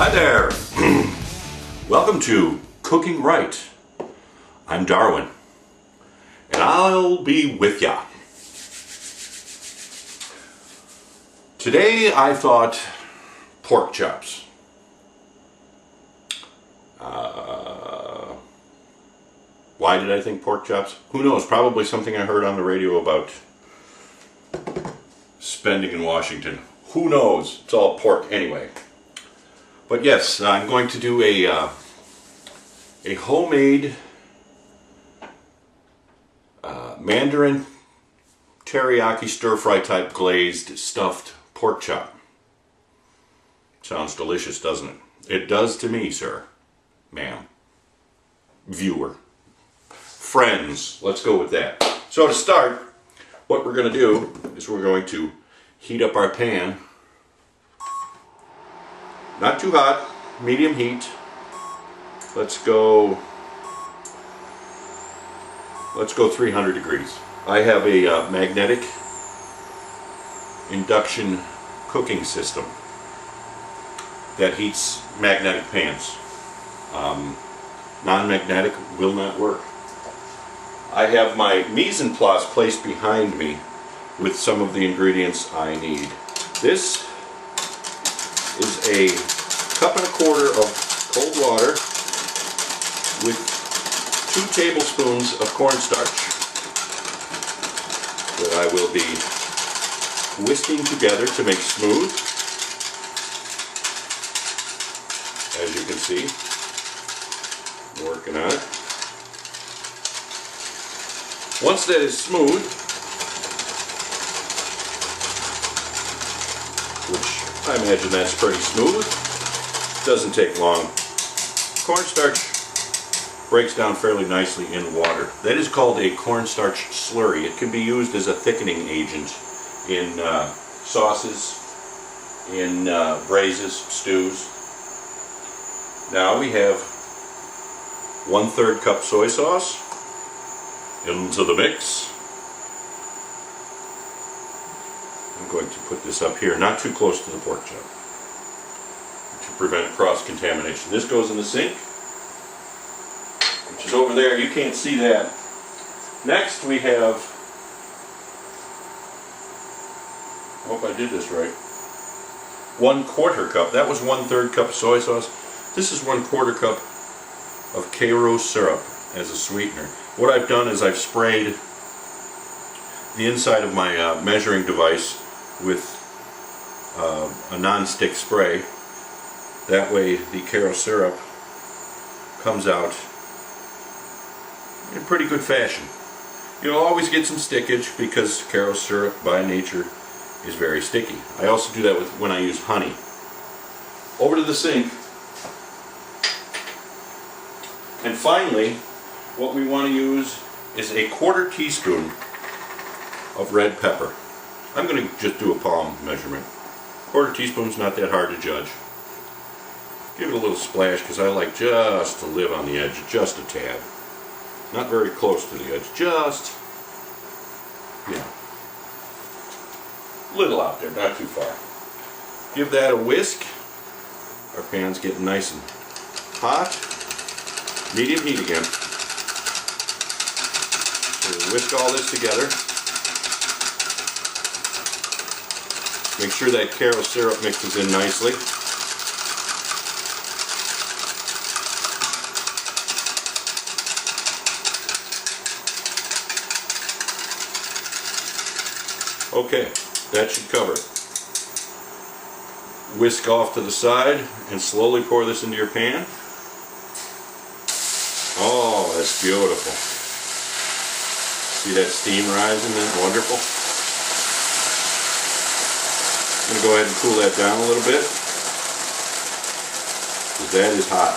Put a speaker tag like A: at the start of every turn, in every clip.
A: Hi there! Welcome to Cooking Right. I'm Darwin, and I'll be with ya. Today I thought pork chops. Why did I think pork chops? Who knows? Probably something I heard on the radio about spending in Washington. Who knows? It's all pork anyway. But yes, I'm going to do a homemade Mandarin teriyaki stir-fry type glazed stuffed pork chop. Sounds delicious, doesn't it? It does to me, sir, ma'am, viewer, friends. Let's go with that. So to start, what we're going to do is we're going to heat up our pan. Not too hot, medium heat. Let's go 300 degrees. I have a magnetic induction cooking system that heats magnetic pans. Non-magnetic will not work. I have my mise en place placed behind me with some of the ingredients I need. This is a 1.25 cups of cold water with 2 tablespoons of cornstarch that I will be whisking together to make smooth. As you can see, I'm working on it. Once that is smooth, which I imagine that's pretty smooth, doesn't take long. Cornstarch breaks down fairly nicely in water. That is called a cornstarch slurry. It can be used as a thickening agent in sauces, in braises, stews. Now we have 1/3 cup soy sauce into the mix. I'm going to put this up here, not too close to the pork chop, to prevent cross-contamination. This goes in the sink, which is over there. You can't see that. Next we have, I hope I did this right, 1/4 cup. That was 1/3 cup of soy sauce. This is 1/4 cup of Karo syrup as a sweetener. What I've done is I've sprayed the inside of my measuring device with a non-stick spray. That way the Karo syrup comes out in pretty good fashion. You'll always get some stickage because Karo syrup by nature is very sticky. I also do that when I use honey. Over to the sink. And finally, what we want to use is a 1/4 teaspoon of red pepper. I'm going to just do a palm measurement. 1/4 teaspoon's not that hard to judge. Give it a little splash because I like just to live on the edge, just a tad. Not very close to the edge, just, yeah, a little out there, not too far. Give that a whisk. Our pan's getting nice and hot. Medium heat again. So whisk all this together. Make sure that Karo syrup mixes in nicely. Okay, that should cover it. Whisk off to the side and slowly pour this into your pan. Oh, that's beautiful. See that steam rising? That's wonderful. I'm going to go ahead and cool that down a little bit, because that is hot.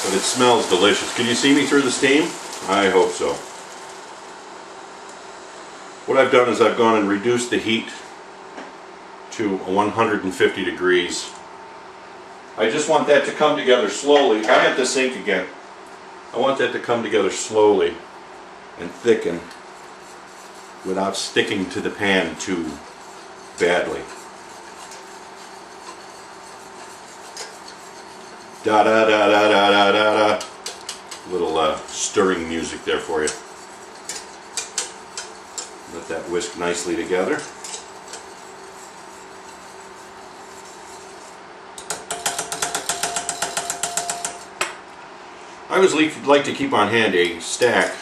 A: But it smells delicious. Can you see me through the steam? I hope so. What I've done is I've gone and reduced the heat to 150 degrees. I just want that to come together slowly. I'm at the sink again. I want that to come together slowly and thicken without sticking to the pan too badly. Da da da da da da da da. Little stirring music there for you. Let that whisk nicely together. I always like to keep on hand a stack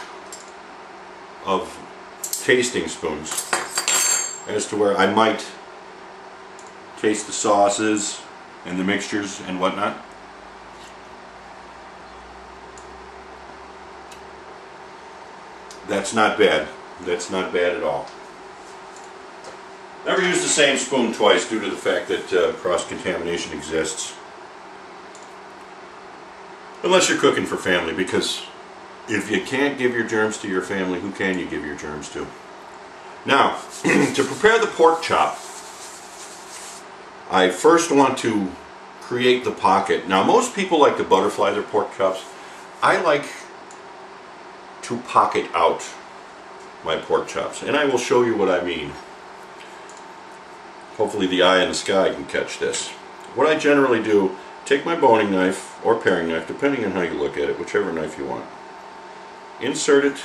A: of tasting spoons as to where I might taste the sauces and the mixtures and whatnot. That's not bad. That's not bad at all. Never use the same spoon twice due to the fact that cross-contamination exists. Unless you're cooking for family, because if you can't give your germs to your family, who can you give your germs to? Now, to prepare the pork chop, I first want to create the pocket. Now, most people like to butterfly their pork chops. I like to pocket out my pork chops, and I will show you what I mean. Hopefully the eye in the sky can catch this. What I generally do, take my boning knife or paring knife, depending on how you look at it, whichever knife you want. Insert it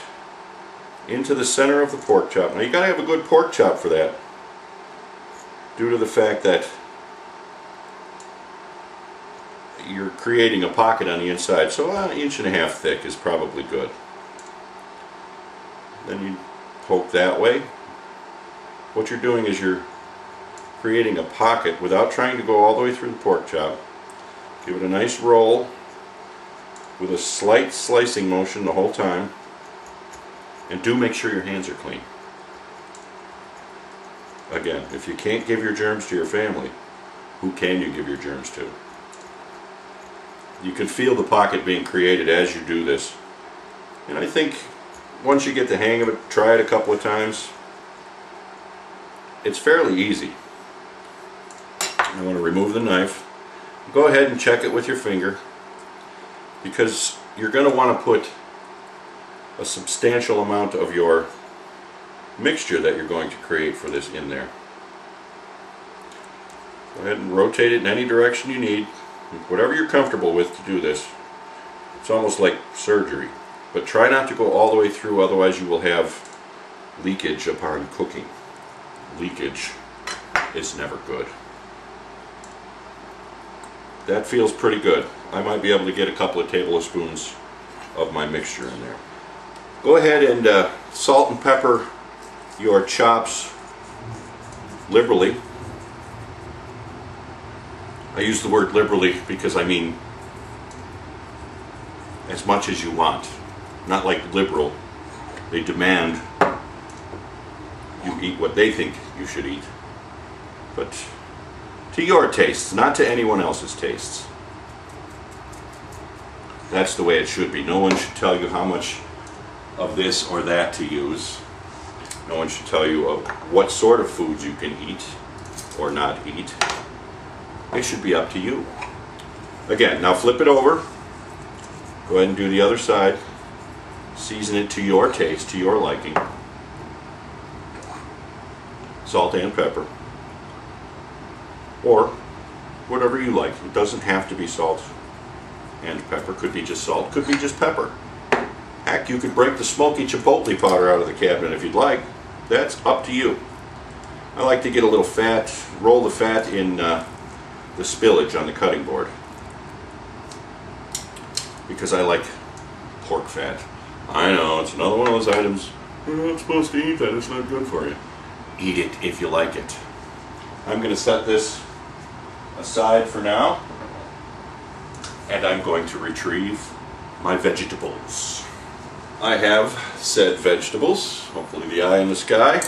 A: into the center of the pork chop. Now you gotta have a good pork chop for that, due to the fact that you're creating a pocket on the inside, so an 1.5 inches thick is probably good. Then you poke that way. What you're doing is you're creating a pocket without trying to go all the way through the pork chop. Give it a nice roll with a slight slicing motion the whole time, and do make sure your hands are clean. Again, if you can't give your germs to your family, who can you give your germs to? You can feel the pocket being created as you do this, and I think once you get the hang of it, try it a couple of times, it's fairly easy. I want to remove the knife. Go ahead and check it with your finger, because you're going to want to put a substantial amount of your mixture that you're going to create for this in there. Go ahead and rotate it in any direction you need, whatever you're comfortable with to do this. It's almost like surgery, but try not to go all the way through, otherwise you will have leakage upon cooking. Leakage is never good. That feels pretty good. I might be able to get a couple of tablespoons of my mixture in there. Go ahead and salt and pepper your chops liberally. I use the word liberally because I mean as much as you want. Not like liberal. They demand you eat what they think you should eat. But to your tastes, not to anyone else's tastes. That's the way it should be. No one should tell you how much of this or that to use. No one should tell you of what sort of foods you can eat or not eat. It should be up to you. Again, now flip it over. Go ahead and do the other side. Season it to your taste, to your liking. Salt and pepper. Or whatever you like. It doesn't have to be salt and pepper. Could be just salt, could be just pepper. Heck, you could break the smoky chipotle powder out of the cabinet if you'd like. That's up to you. I like to get a little fat, roll the fat in the spillage on the cutting board, because I like pork fat. I know, it's another one of those items, you're not supposed to eat that, it's not good for you. Eat it if you like it. I'm going to set this aside for now, and I'm going to retrieve my vegetables. I have said vegetables, hopefully the eye in the sky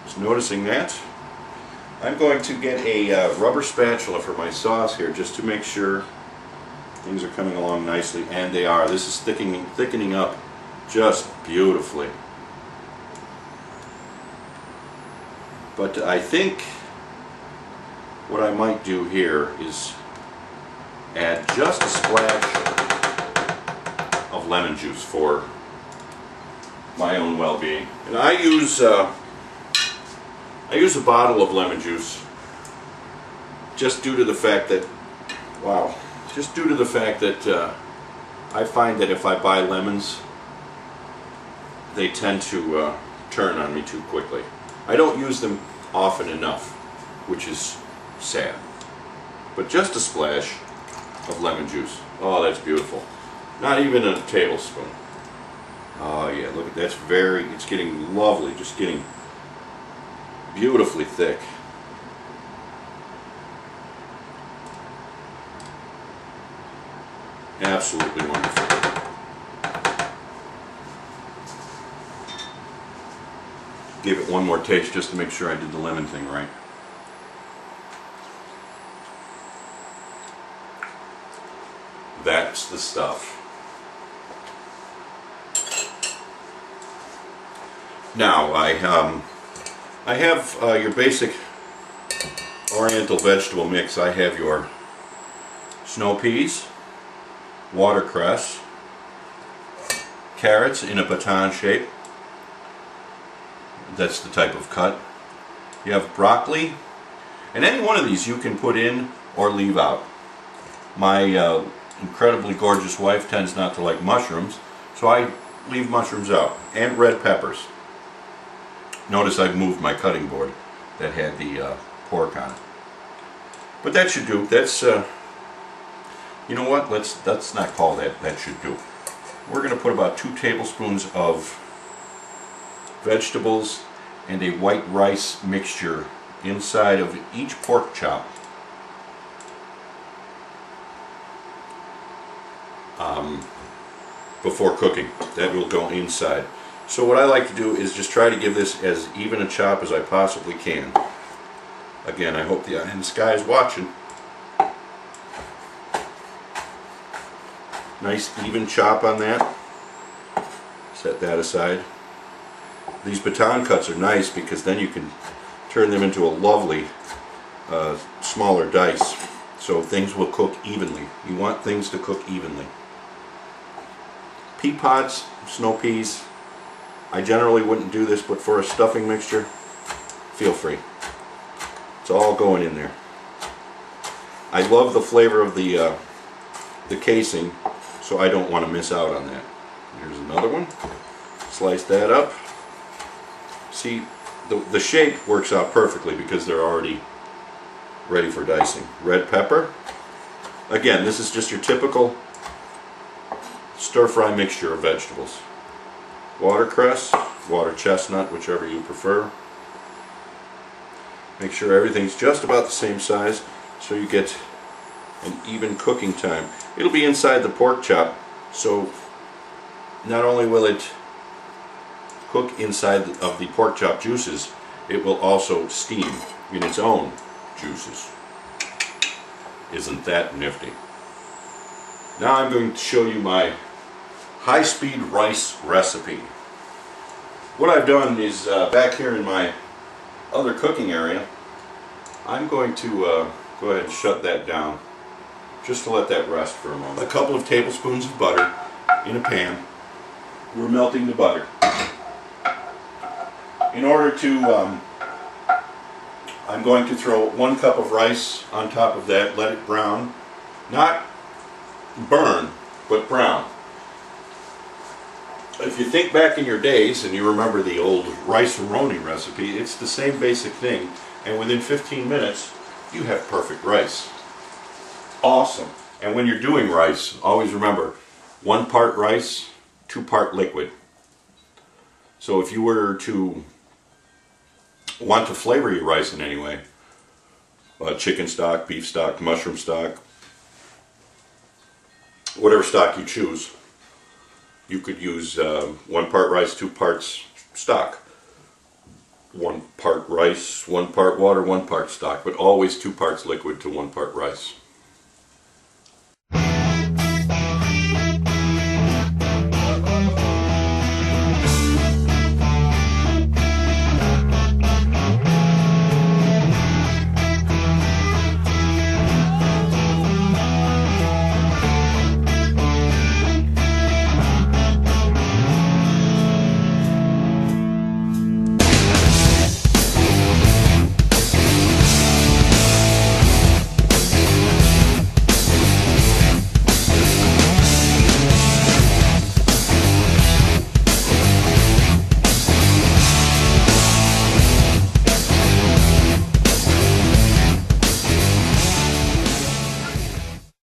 A: is noticing that. I'm going to get a rubber spatula for my sauce here, just to make sure things are coming along nicely, and they are. This is thickening up just beautifully. But I think what I might do here is add just a splash of lemon juice for my own well-being. And I use a bottle of lemon juice just due to the fact that Wow. Just due to the fact that I find that if I buy lemons, they tend to turn on me too quickly. I don't use them often enough, which is sad. But just a splash of lemon juice. Oh, that's beautiful. Not even a tablespoon. Oh yeah, look at that's it's getting lovely, just getting beautifully thick. Absolutely wonderful. Give it one more taste just to make sure I did the lemon thing right. That's the stuff. Now I have your basic Oriental vegetable mix. I have your snow peas, watercress, carrots in a baton shape. That's the type of cut. You have broccoli, and any one of these you can put in or leave out. My incredibly gorgeous wife tends not to like mushrooms, so I leave mushrooms out, and red peppers. Notice I've moved my cutting board that had the pork on it. But that should do. That's, you know what, let's not call that should do. We're going to put about 2 tablespoons of vegetables and a white rice mixture inside of each pork chop. Before cooking. That will go inside. So what I like to do is just try to give this as even a chop as I possibly can. Again, I hope the sky is watching. Nice even chop on that. Set that aside. These baton cuts are nice because then you can turn them into a lovely smaller dice, so things will cook evenly. You want things to cook evenly. Pea pods, snow peas, I generally wouldn't do this, but for a stuffing mixture, feel free. It's all going in there. I love the flavor of the casing, so I don't want to miss out on that. Here's another one. Slice that up. See, the shape works out perfectly because they're already ready for dicing. Red pepper. Again, this is just your typical stir-fry mixture of vegetables. Watercress, water chestnut, whichever you prefer. Make sure everything's just about the same size so you get an even cooking time. It'll be inside the pork chop, so not only will it cook inside of the pork chop juices, it will also steam in its own juices. Isn't that nifty? Now I'm going to show you my high-speed rice recipe. What I've done is back here in my other cooking area, I'm going to go ahead and shut that down just to let that rest for a moment. A couple of tablespoons of butter in a pan. We're melting the butter. In order to, I'm going to throw 1 cup of rice on top of that, let it brown. Not burn, but brown. If you think back in your days and you remember the old rice-a-roni recipe, it's the same basic thing, and within 15 minutes you have perfect rice. Awesome. And when you're doing rice, always remember 1 part rice, 2 part liquid. So if you were to want to flavor your rice in any way, chicken stock, beef stock, mushroom stock, whatever stock you choose, you could use 1 part rice, 2 parts stock. 1 part rice, 1 part water, 1 part stock, but always 2 parts liquid to 1 part rice.